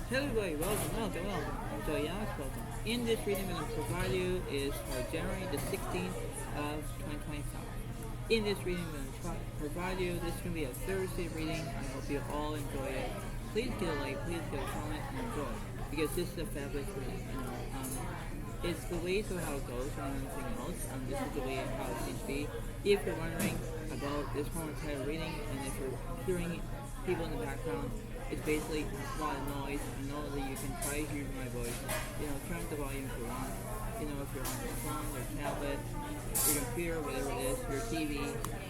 Hello everybody, welcome. So yes, welcome. In this reading I'm going to provide you is for January the 16th of 2025. In this reading I'm going to provide you, this is going to be a Thursday reading. I hope you all enjoy it. Please get a like, please get a comment and enjoy. Because this is a fabulous reading. It's the way to how it goes and anything else. This is the way how it seems to be. If you're wondering about this whole entire reading and if you're hearing people in the background, it's basically a lot of noise. I know that you can try to hear my voice. Turn up the volume if you want. If you're on your phone, your tablet, your computer, whatever it is, your TV,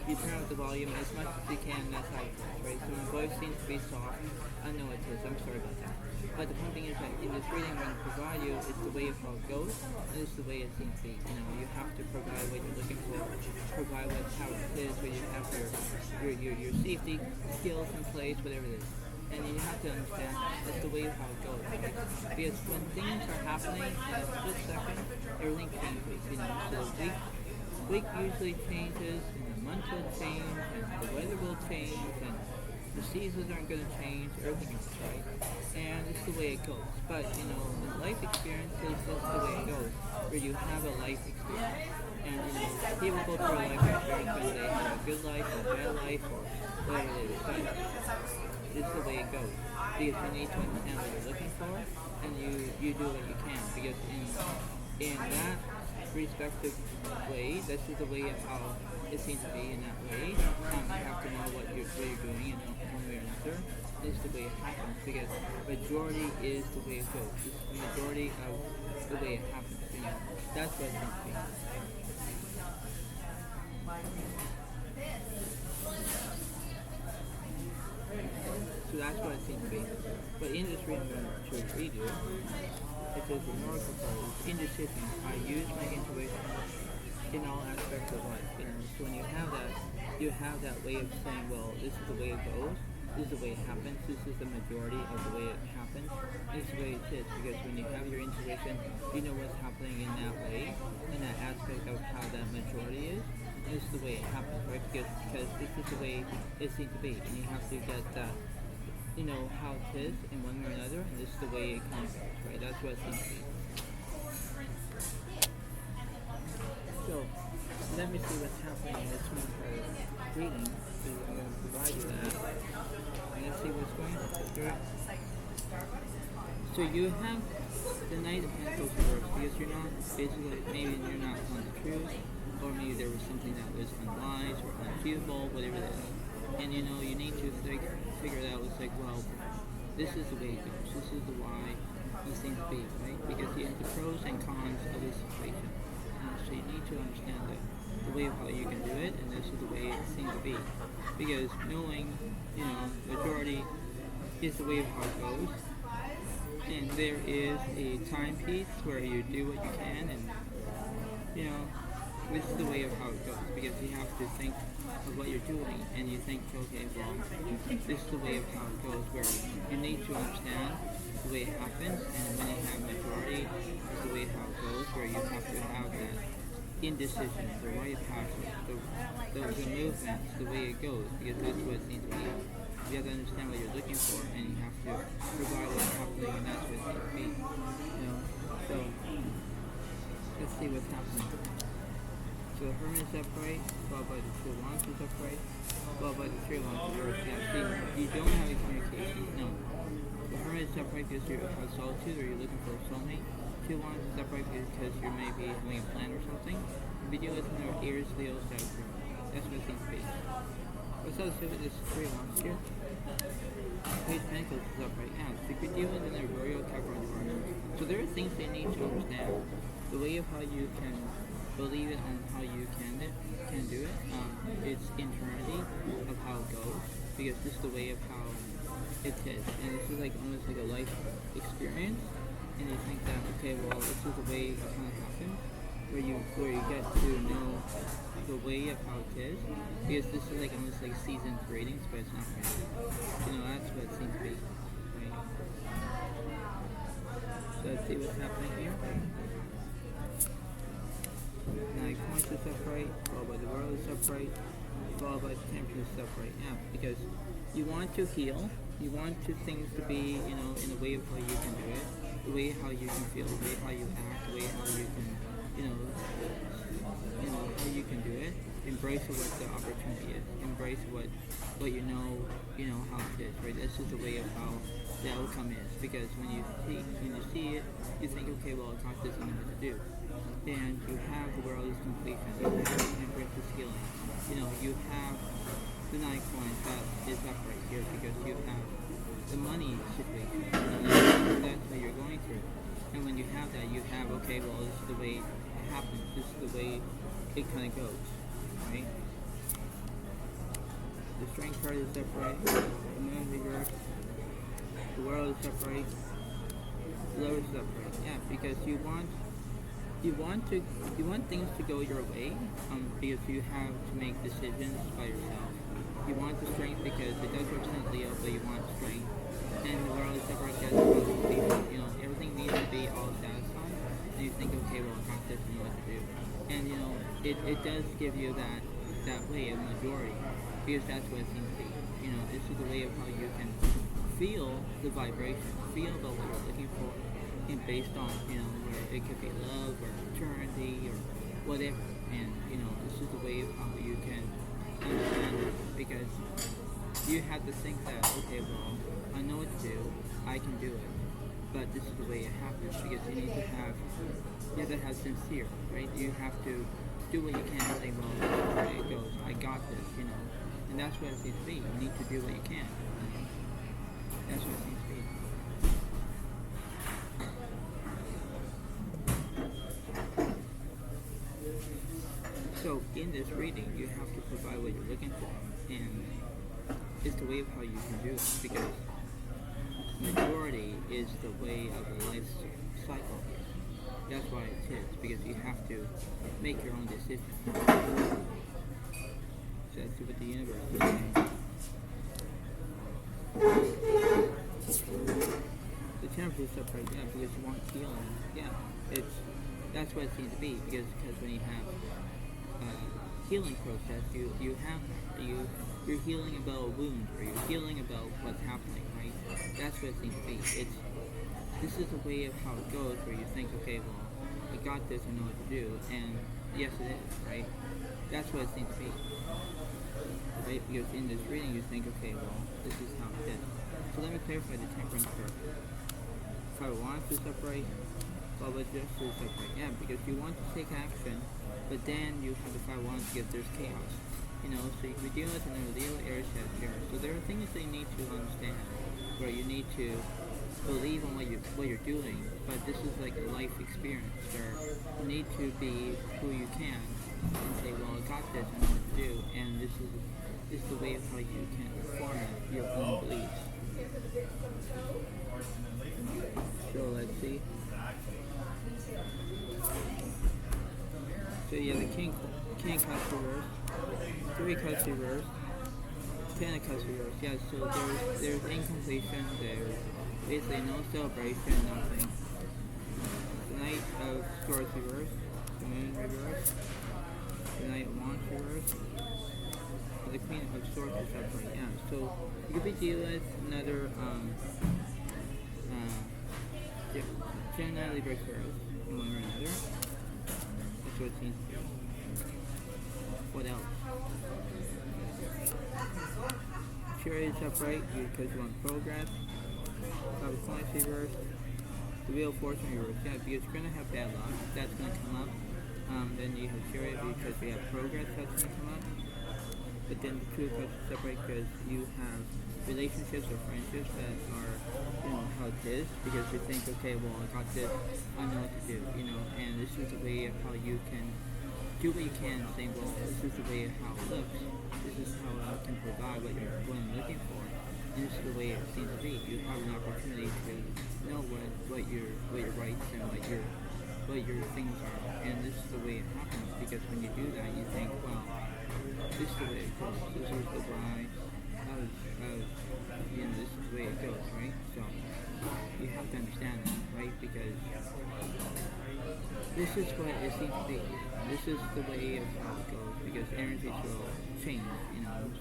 you turn up the volume as much as you can. That's how it goes, right? So my voice seems to be soft. I know it is. I'm sorry about that. But the point being is that in this reading I'm going to provide you, it's the way of how it goes, and it's the way it seems to be. You have to provide what you're looking for, provide how it is, where you have your safety skills in place, whatever it is. And you have to understand that's the way of how it goes. Right? Because when things are happening in a split second, everything changes. So the week usually changes, and the month will change, and the weather will change, and the seasons aren't going to change, everything is right. And it's the way it goes. But in life experiences, that's the way it goes. Where you have a life experience. And people go through a life experience when they have a good life or a bad life or whatever it is. But it's the way it goes. Because you need to understand what you're looking for, and you do what you can. Because in that respective way, this is the way of how it seems to be in that way. You have to know what you're doing, one way or another. This is the way it happens, because majority is the way it goes. It's the majority of the way it happens. That's what it seems to be. So that's what it seems to be. But in this reading I'm going to read you, it says the Oracle card is Indecision. I use my intuition in all aspects of life. So when you have that way of saying, well, this is the way it goes, this is the way it happens, this is the majority of the way it happens, this is the way it is. Because when you have your intuition, you know what's happening in that way, in that aspect of how that majority is. This is the way it happens, right? Because this is the way it seems to be, and you have to get that, how it is in one way or another, and this is the way it comes, right? That's what it seems to be. So, let me see what's happening in this one reading. So I'm going to provide you that. And let's see what's going on. So you have the Knight of Pentacles reversed, because you're not, basically, maybe you're not telling the truth, or maybe there was something that was unwise or unachievable, whatever it is. And you need to figure it out. It's like, well, this is the way it goes. This is the why he seems to be, right? Because you have the pros and cons of this situation. So you need to understand the way of how you can do it, and this is the way it seems to be. Because knowing, majority is the way of how it goes. And there is a timepiece where you do what you can, and this is the way of how it goes, because you have to think of what you're doing, and you think, okay, well, this is the way of how it goes, where you need to understand the way it happens, and when you have majority, it's the way how it goes, where you have to have that indecision, the right passage, the movements, the way it goes, because that's what it seems to be. You have to understand what you're looking for, and you have to provide what's happening, and that's what it seems to be. So let's see what's happening. So the Hermit is upright, followed by the Two of Wands is upright, followed by the Three of Wands reversed. Now, see, you don't have a communication. No. The Hermit is upright because you have solitude, or you're looking for a soulmate. Two of Wands is upright because you may be having a plan or something. If you deal with another Aries, Leo, Sagittarius. That's what it seems to be. What's else with this Three of Wands here? Page of Pentacles is upright now. So if you're dealing with another Virgo, Capricorn, so there are things they need to understand. The way of how you can believe it and how you can do it. It's internally of how it goes, because this is the way of how it is, and this is like almost like a life experience. And you think that, okay, well, this is the way it kind of happens, where you get to know the way of how it is, because this is like almost like seasoned ratings, but it's not really. That's what it seems to be, right? So let's see what's happening here. Now, Coins is upright, followed by the World is upright, followed by the Temperance is upright. Now, because you want to heal, You want things to be, in the way of how you can do it, the way how you can feel, the way how you act, the way how you can, how you can do it. Embrace what the opportunity is. Embrace what you know how it is, right? This is the way of how the outcome is. Because when you see it, you think, okay, well, I got this, I know what to do. And you have the world's completion. You have the Empress's healing. You have the 9 coins that is up right here because you have the money situation. That's what you're going through. And when you have that, you have, okay, well, this is the way it happens. This is the way it kind of goes, right? The Strength card is upright. The Moon reverse. The World is upright. The Lover is upright. Yeah, because you want things to go your way, because you have to make decisions by yourself. You want the Strength because it does represent Leo, but you want strength. And the World is upright because everything needs to be all satisfied. And you think, okay, well, I got this, I know what to do. And it does give you that way of majority, because that's what it seems to be. This is the way of how you can feel the vibration, feel about what you're looking for, and based on, where it could be love or eternity or whatever. And, this is the way of how you can understand it, because you have to think that, okay, well, I know what to do, I can do it, but this is the way it happens, because you have to have sincere, right? You have to do what you can and say, well, this is the way it goes, I got this, and that's what it seems to be. You need to do what you can. That's what it seems to be. So in this reading, you have to provide what you're looking for, and it's the way of how you can do it, because majority is the way of the life cycle. That's why it is, because you have to make your own decision. So that's what the universe is saying. The Temperance is upright, yeah, because you want healing. Yeah, that's what it seems to be, because when you have healing process, you're healing about a wound, or you're healing about what's happening, right? That's what it seems to be. This is the way of how it goes, where you think, okay, well, I got this, I know what to do, and yes, it is, right? That's what it seems to be, right? Because in this reading, you think, okay, well, this is how it is. So let me clarify the Temperance card. Five of Wands is upright. Five of Justice is upright. Yeah, because you want to take action, but then you have the Five of Wands because there's chaos. So you can be dealing with another Leo, Aries, Sagittarius. So there are things that you need to understand, where you need to believe in what you're doing, but this is like a life experience where you need to be who you can and say, well, I got this, I know what to do, and this is the way of how you can form your own beliefs. So let's see. So yeah, the King cuts reverse, 3 cuts reverse, 10 of cuts reverse. Yeah, so there's incompletion, there's basically no celebration, nothing. The Knight of Swords reverse, the Moon reverse, the Knight of Wands reverse, and the Queen of Swords is upright. Yeah, so you could be dealing with another Gemini, Libra, Aquarius, one or another. That's what it seems to be. What else? Chariot is upright because you want progress. Five of Coins reverse. The Wheel of Fortune reverse. Yeah, because you're going to have bad luck. That's going to come up. Then you have Chariot because you have progress. That's going to come up. But then the Two of Cups is upright because you have relationships or friendships that are, how it is. Because you think, okay, well, I got this. I know what to do. And this is the way of how you can do what you can and say, well, this is the way of how it looks. This is how I can provide what I'm looking for. And this is the way it seems to be. You have an opportunity to know what your rights and what your things are. And this is the way it happens, because when you do that, you think, well, this is the way it goes. This is the why. This is the way it goes, right? So you have to understand that, right? Because This is what it seems to be. This is the way of how it goes because energies will change,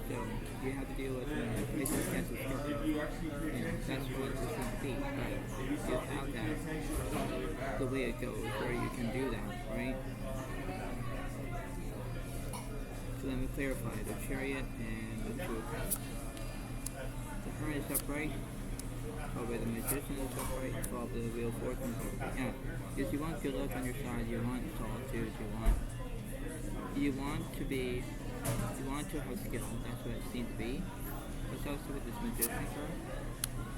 so you have to deal with Pisces, Cancer, Scorpio. That's what it seems to be. But you have that the way it goes where you can do that, right? So let me clarify the Chariot and the Two of Cups. The Hermit is upright, followed by the Magician is upright, followed by the Wheel of Fortune is upright. Yeah, because you want good luck on your side, you want solitude, you want to have skill, that's what it seems to be. What's also with this Magician card?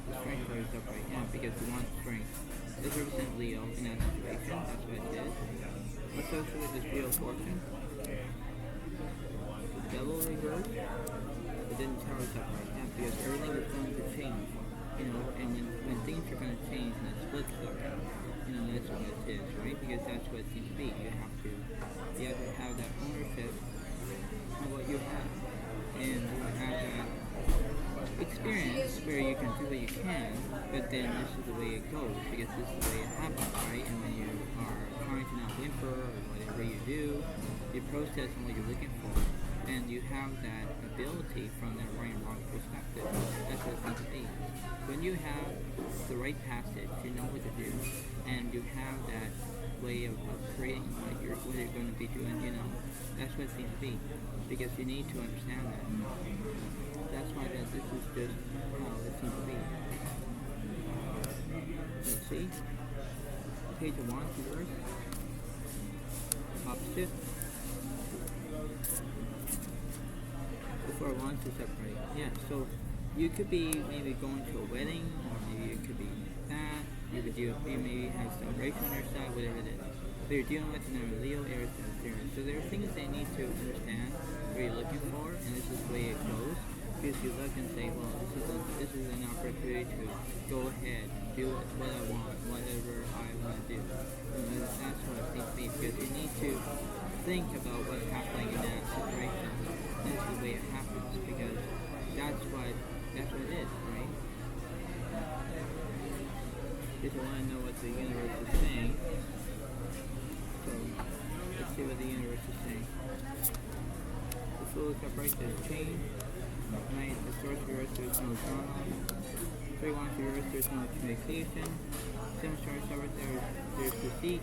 The Strength card is upright, yeah, because you want strength. This represents Leo in that situation, that's what it is. What's also with this Wheel of Fortune? The Devil reversed, but then the Tower is upright, yeah, because everything is going to change. And when things are going to change and it splits up, that's what it is, right? Because that's what it seems to be. You have to have that ownership of what you have, and you have that experience where you can do what you can, but then this is the way it goes, because this is the way it happens, right? And when you are trying to not whimper or whatever you do, you process on what you're looking for, and you have that ability from that right and wrong perspective. That's what it seems to be. When you have the right passage, you know what to do, and you have that way of creating what you're going to be doing, that's what it seems to be, because you need to understand that. That's why this is just how it seems to be. Let's see. Page of Wands reverse. Opposite. The Four of Wands is upright. Yeah, so you could be maybe going to a wedding, or maybe it could be that. You maybe have celebration on your side, whatever it is. But you're dealing with another Leo, Aries, and Sagittarius. So there are things they need to understand what you're looking for, and this is the way it goes. Because you look and say, well, this is an opportunity to go ahead, do what I want, whatever I want to do. That's what it seems to be, because you need to think about what's happening in that situation. This is the way it happens, because that's what it is, right? If you want to know what the universe is saying, so let's see what the universe is saying. The Fool is upright, there's change. Knight, the Source of Earth, there's no drama. 3 Wands of Earth, there's no communication. 7 Stars of Earth, there's deceit.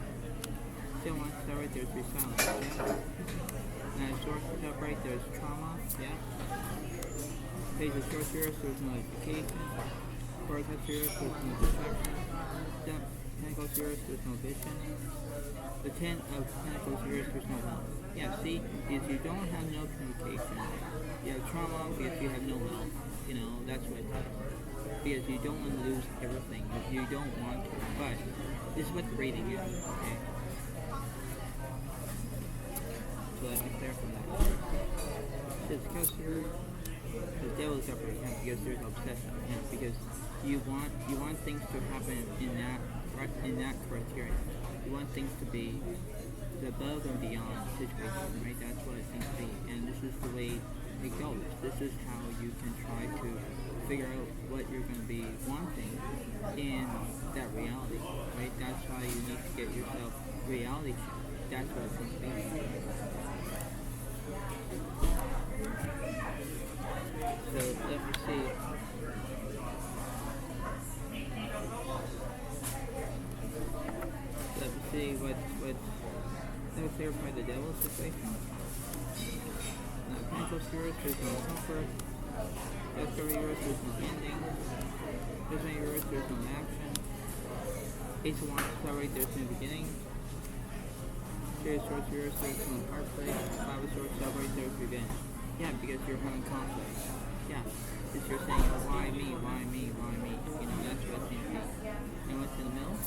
7 Wands of Earth, there's silence. Yeah. 9 Source is upright, there's trauma. Yeah. Page of Source of Earth, there's no education. 4 Cups of Earth, there's no destruction. 7 Pentacles of Earth, there's no vision. The 10 of Pentacles of Earth, there's no wealth. Yeah, see, if you don't have no communication, you have trauma because you have no wealth, that's what it is. Because you don't want to lose everything, if you don't want to, but this is what the reading is, okay? So let me clarify that. It says, because the devil is upright, because there's obsession, because you want things to happen in that criteria. You want things to be the above and beyond situation, right? That's what it seems to be, and this is the way it goes. This is how you can try to figure out what you're going to be wanting in that reality, right? That's why you need to get yourself reality check. That's what it seems to be. So let me see. Let me see what let me clarify the devil situation. Pentacles of Earth, there's no comfort. That's of Earth, there's no ending. There's no Earth, there's no action. Ace of Wands is there's no beginning. Three of Swords of Earth, there's no heartbreak. 5 of Swords is there's revenge. Yeah, because you're having conflict. Yeah, because you're saying, why me, why me, why me? That's what it seems to be. And what's in the middle?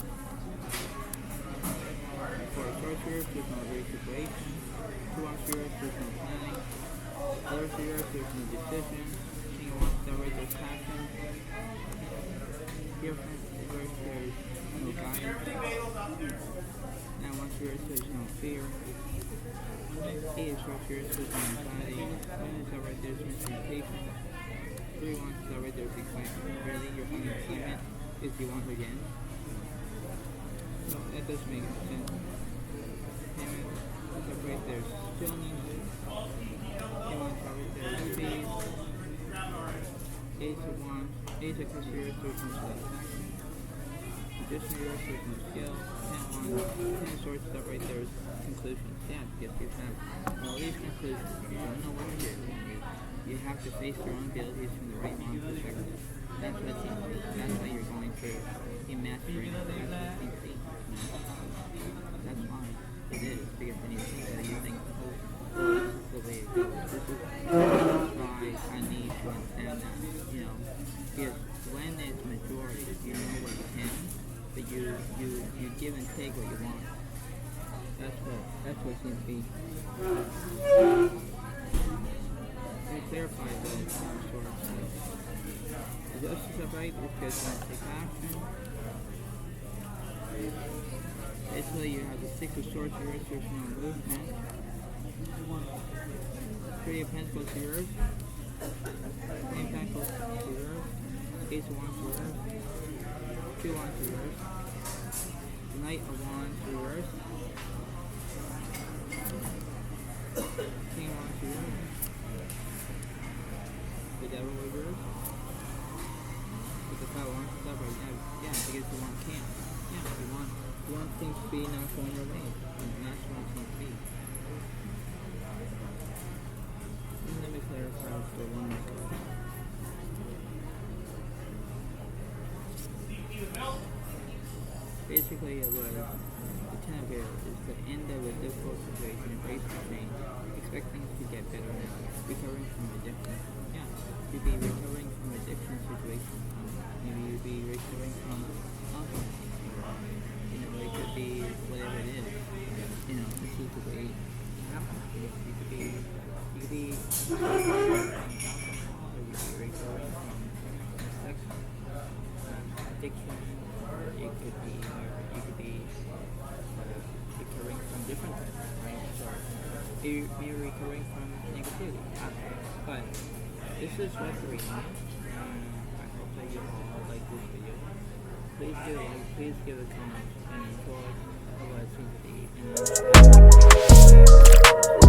4 of Swords of Earth, there's no recuperation. 2 Wands of Earth, there's no planning. Taurus of Earth, there's no decision. King of Wands of Earth, there's passion. Here from Earth, there's no guidance. Now Wands of Earth, there's no fear. 8 of Swords of Earth, there's no anxiety. 1 of Earth, there's miscommunication. 3 Wands of Earth, there's excitement. Really, you're having excitement if you want again. So that does make sense. Payment, separate their stillness. You want to separate their rubies. Ace of Wands, Ace of Cups, there's no satisfaction. Additional yours, there's no skill. 10 Wands, 10 of Swords, separate their conclusions. Yeah, because you have all these conclusions. You don't know what to do. You have to face your own abilities from the right mind perspective. That's what you're going through in mastering. That's why it is, because then you think that you think, oh, this is the way it goes. This is why I need to understand that, because when it's majority, you know what you can, but you give and take what you want. That's what seems to be. Let me clarify the sort of stuff. The justice of right is because when you take action. Basically, you have the Six of Swords to yours, there's no movement. Three of Pentacles to yours. Three of Pentacles to yours. Ace of Wands to yours. 2 Wands to yours. Knight of Wands to yours. King of Wands to yours. The Devil reverse. With the 5 of Wands to separate. Yeah, because you want can't. Yeah, you want things to be not going your way. And that's what it seems to be. And let me clarify for one more card. Basically, it was the 10 of Aries is the end of a difficult situation, embrace the change, expect things to get better now, recovering from addiction. Yeah, you'd be recovering from addiction situation. Maybe you'd be recovering from alcohol. It could be whatever it is. This is the way it happens. You could be recovering from alcohol, or you could be recovering from sex addiction. You could be recovering from different things, right? So you're recovering from negativity. But this is what the reading is. I hope that you all like this video. Please do like, please give a comment and enjoy what it seems to be.